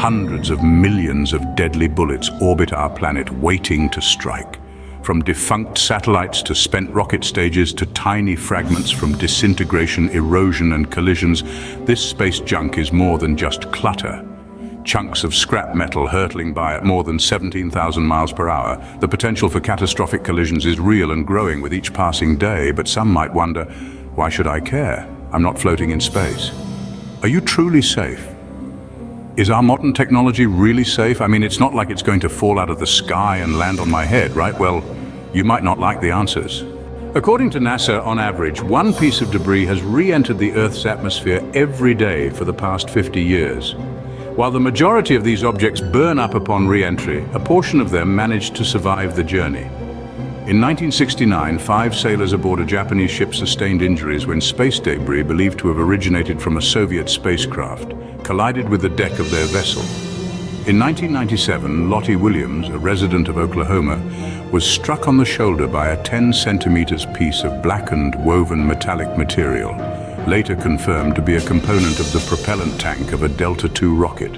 Hundreds of millions of deadly bullets orbit our planet, waiting to strike. From defunct satellites to spent rocket stages to tiny fragments from disintegration, erosion and collisions, this space junk is more than just clutter. Chunks of scrap metal hurtling by at more than 17,000 miles per hour. The potential for catastrophic collisions is real and growing with each passing day, but some might wonder, why should I care? I'm not floating in space. Are you truly safe? Is our modern technology really safe? I mean, it's not like it's going to fall out of the sky and land on my head, right? Well, you might not like the answers. According to NASA, on average, one piece of debris has re-entered the Earth's atmosphere every day for the past 50 years. While the majority of these objects burn up upon re-entry, a portion of them managed to survive the journey. In 1969, 5 sailors aboard a Japanese ship sustained injuries when space debris believed to have originated from a Soviet spacecraft collided with the deck of their vessel. In 1997, Lottie Williams, a resident of Oklahoma, was struck on the shoulder by a 10 centimeters piece of blackened woven metallic material, later confirmed to be a component of the propellant tank of a Delta II rocket.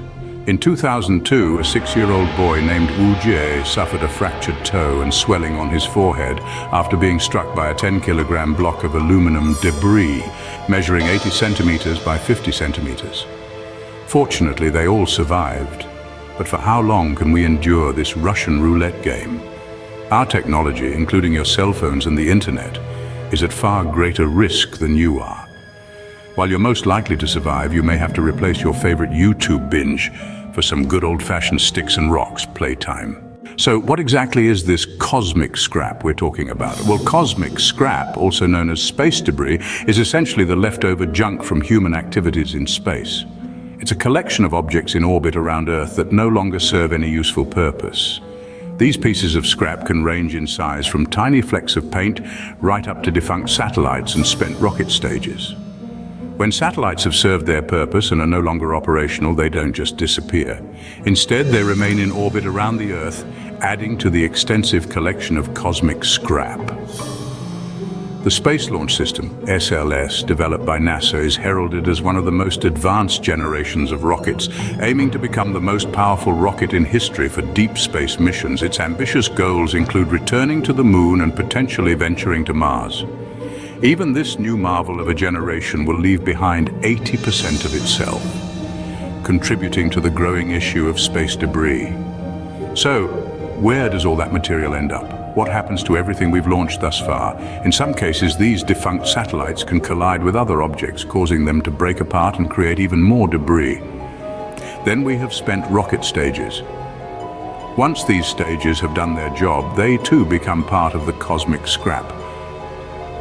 In 2002, a 6-year-old boy named Wu Jie suffered a fractured toe and swelling on his forehead after being struck by a 10-kilogram block of aluminum debris measuring 80 centimeters by 50 centimeters. Fortunately, they all survived. But for how long can we endure this Russian roulette game? Our technology, including your cell phones and the internet, is at far greater risk than you are. While you're most likely to survive, you may have to replace your favorite YouTube binge for some good old-fashioned sticks and rocks playtime. So what exactly is this cosmic scrap we're talking about? Well, cosmic scrap, also known as space debris, is essentially the leftover junk from human activities in space. It's a collection of objects in orbit around Earth that no longer serve any useful purpose. These pieces of scrap can range in size from tiny flecks of paint right up to defunct satellites and spent rocket stages. When satellites have served their purpose and are no longer operational, they don't just disappear. Instead, they remain in orbit around the Earth, adding to the extensive collection of cosmic scrap. The Space Launch System, SLS, developed by NASA, is heralded as one of the most advanced generations of rockets, aiming to become the most powerful rocket in history for deep space missions. Its ambitious goals include returning to the Moon and potentially venturing to Mars. Even this new marvel of a generation will leave behind 80% of itself, contributing to the growing issue of space debris. So, where does all that material end up? What happens to everything we've launched thus far? In some cases, these defunct satellites can collide with other objects, causing them to break apart and create even more debris. Then we have spent rocket stages. Once these stages have done their job, they too become part of the cosmic scrap.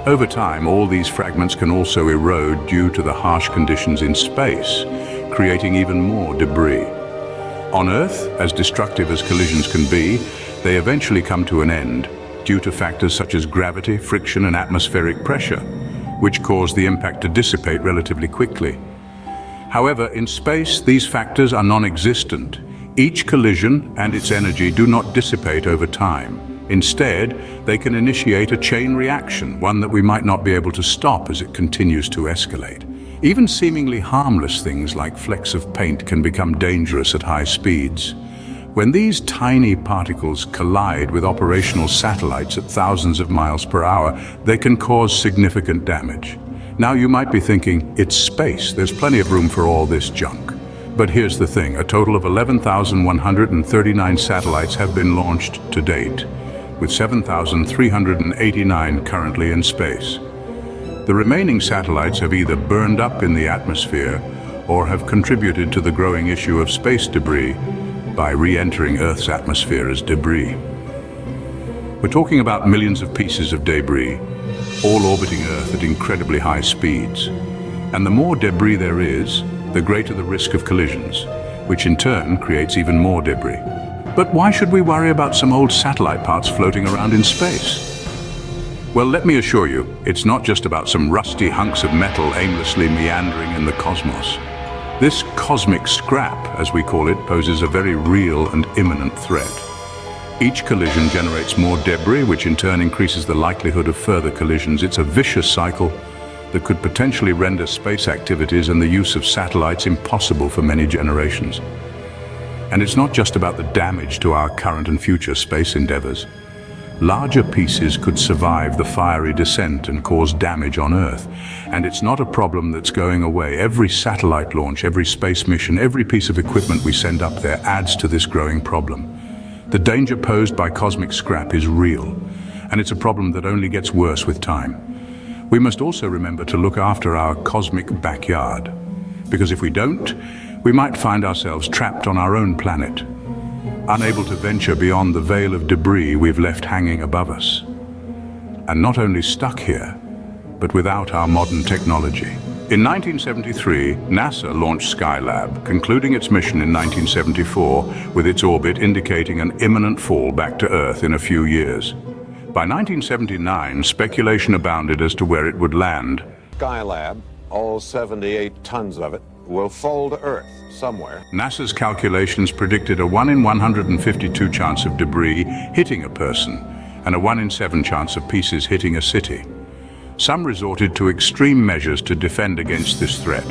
Over time, all these fragments can also erode due to the harsh conditions in space, creating even more debris. On Earth, as destructive as collisions can be, they eventually come to an end due to factors such as gravity, friction, and atmospheric pressure, which cause the impact to dissipate relatively quickly. However, in space, these factors are non-existent. Each collision and its energy do not dissipate over time. Instead, they can initiate a chain reaction, one that we might not be able to stop as it continues to escalate. Even seemingly harmless things like flecks of paint can become dangerous at high speeds. When these tiny particles collide with operational satellites at thousands of miles per hour, they can cause significant damage. Now you might be thinking, it's space, there's plenty of room for all this junk. But here's the thing, a total of 11,139 satellites have been launched to date, with 7,389 currently in space. The remaining satellites have either burned up in the atmosphere or have contributed to the growing issue of space debris by re-entering Earth's atmosphere as debris. We're talking about millions of pieces of debris, all orbiting Earth at incredibly high speeds. And the more debris there is, the greater the risk of collisions, which in turn creates even more debris. But why should we worry about some old satellite parts floating around in space? Well, let me assure you, it's not just about some rusty hunks of metal aimlessly meandering in the cosmos. This cosmic scrap, as we call it, poses a very real and imminent threat. Each collision generates more debris, which in turn increases the likelihood of further collisions. It's a vicious cycle that could potentially render space activities and the use of satellites impossible for many generations. And it's not just about the damage to our current and future space endeavors. Larger pieces could survive the fiery descent and cause damage on Earth. And it's not a problem that's going away. Every satellite launch, every space mission, every piece of equipment we send up there adds to this growing problem. The danger posed by cosmic scrap is real, and it's a problem that only gets worse with time. We must also remember to look after our cosmic backyard, because if we don't, we might find ourselves trapped on our own planet, unable to venture beyond the veil of debris we've left hanging above us. And not only stuck here, but without our modern technology. In 1973, NASA launched Skylab, concluding its mission in 1974 with its orbit indicating an imminent fall back to Earth in a few years. By 1979, speculation abounded as to where it would land. Skylab, all 78 tons of it, will fall to Earth somewhere. NASA's calculations predicted a 1 in 152 chance of debris hitting a person and a 1 in 7 chance of pieces hitting a city. Some resorted to extreme measures to defend against this threat.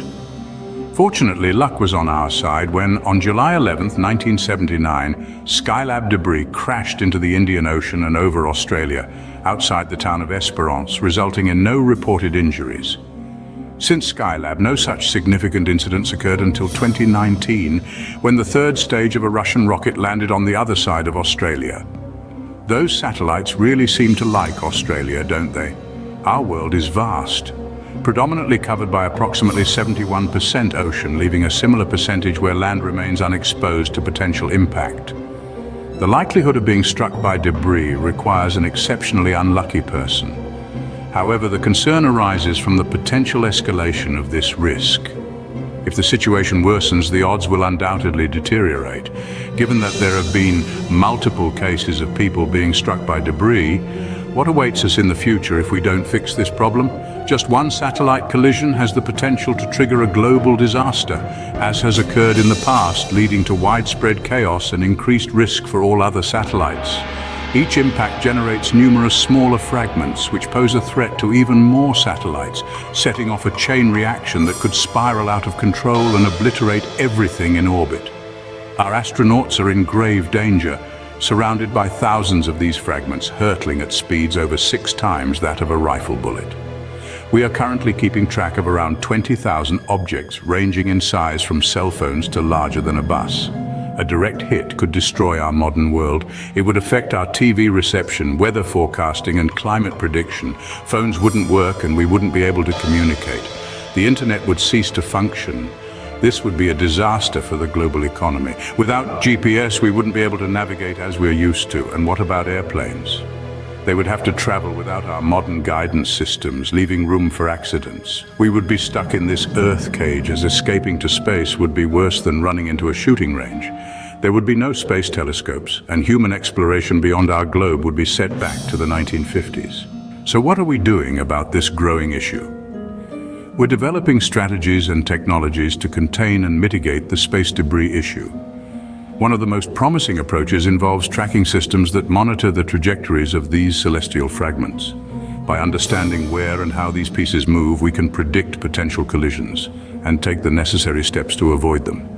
Fortunately, luck was on our side when, on July 11, 1979, Skylab debris crashed into the Indian Ocean and over Australia, outside the town of Esperance, resulting in no reported injuries. Since Skylab, no such significant incidents occurred until 2019, when the third stage of a Russian rocket landed on the other side of Australia. Those satellites really seem to like Australia, don't they? Our world is vast, predominantly covered by approximately 71% ocean, leaving a similar percentage where land remains unexposed to potential impact. The likelihood of being struck by debris requires an exceptionally unlucky person. However, the concern arises from the potential escalation of this risk. If the situation worsens, the odds will undoubtedly deteriorate. Given that there have been multiple cases of people being struck by debris, what awaits us in the future if we don't fix this problem? Just one satellite collision has the potential to trigger a global disaster, as has occurred in the past, leading to widespread chaos and increased risk for all other satellites. Each impact generates numerous smaller fragments, which pose a threat to even more satellites, setting off a chain reaction that could spiral out of control and obliterate everything in orbit. Our astronauts are in grave danger, surrounded by thousands of these fragments hurtling at speeds over 6 times that of a rifle bullet. We are currently keeping track of around 20,000 objects ranging in size from cell phones to larger than a bus. A direct hit could destroy our modern world. It would affect our TV reception, weather forecasting, and climate prediction. Phones wouldn't work and we wouldn't be able to communicate. The internet would cease to function. This would be a disaster for the global economy. Without GPS, we wouldn't be able to navigate as we're used to. And what about airplanes? They would have to travel without our modern guidance systems, leaving room for accidents. We would be stuck in this Earth cage, as escaping to space would be worse than running into a shooting range. There would be no space telescopes, and human exploration beyond our globe would be set back to the 1950s. So what are we doing about this growing issue? We're developing strategies and technologies to contain and mitigate the space debris issue. One of the most promising approaches involves tracking systems that monitor the trajectories of these celestial fragments. By understanding where and how these pieces move, we can predict potential collisions and take the necessary steps to avoid them.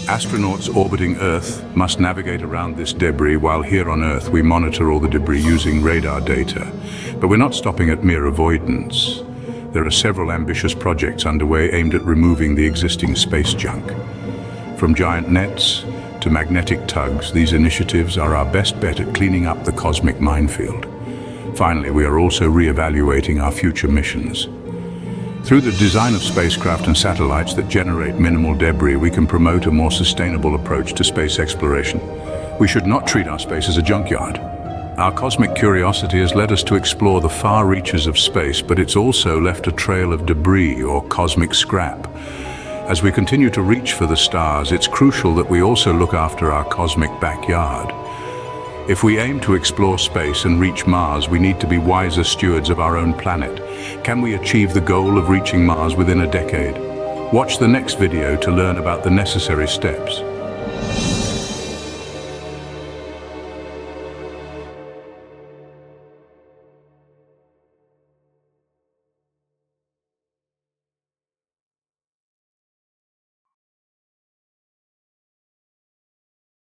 Astronauts orbiting Earth must navigate around this debris, while here on Earth we monitor all the debris using radar data. But we're not stopping at mere avoidance. There are several ambitious projects underway aimed at removing the existing space junk. From giant nets to magnetic tugs, these initiatives are our best bet at cleaning up the cosmic minefield. Finally, we are also re-evaluating our future missions. Through the design of spacecraft and satellites that generate minimal debris, we can promote a more sustainable approach to space exploration. We should not treat our space as a junkyard. Our cosmic curiosity has led us to explore the far reaches of space, but it's also left a trail of debris or cosmic scrap. As we continue to reach for the stars, it's crucial that we also look after our cosmic backyard. If we aim to explore space and reach Mars, we need to be wiser stewards of our own planet. Can we achieve the goal of reaching Mars within a decade? Watch the next video to learn about the necessary steps.